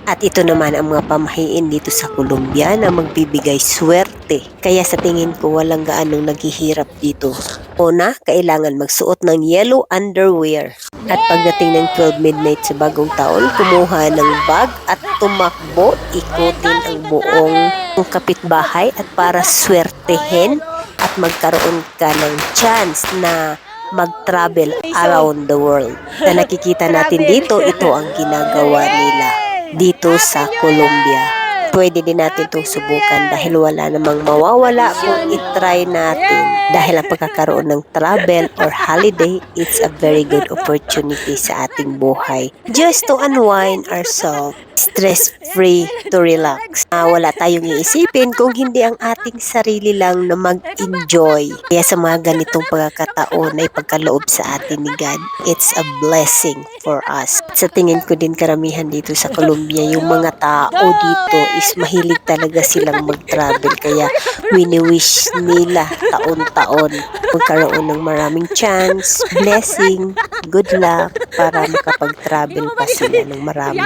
At ito naman ang mga pamahiin dito sa Colombia na magbibigay swerte. Kaya sa tingin ko walang gaanong naghihirap dito. Una, kailangan magsuot ng yellow underwear. At pagdating ng 12 midnight sa bagong taon, kumuha ng bag at tumakbo, ikutin ang buong kapitbahay at para swertehin at magkaroon ka ng chance na mag-travel around the world. Na nakikita natin dito, ito ang ginagawa nila dito sa Colombia. Pwede din natin itong subukan dahil wala namang mawawala kung itry natin. Dahil ang pagkakaroon ng travel or holiday, it's a very good opportunity sa ating buhay. Just to unwind ourselves, stress-free, to relax. Wala tayong iisipin kung hindi ang ating sarili lang na mag-enjoy. Kaya sa mga ganitong pagkakataon ay pagkaloob sa atin ni God, it's a blessing for us. Sa tingin ko din karamihan dito sa Colombia, yung mga tao dito is mahilig talaga silang mag-travel. Kaya wini-wish nila taon-taon magkaroon ng maraming chance, blessing, good luck para makapag-travel pa sila ng marami.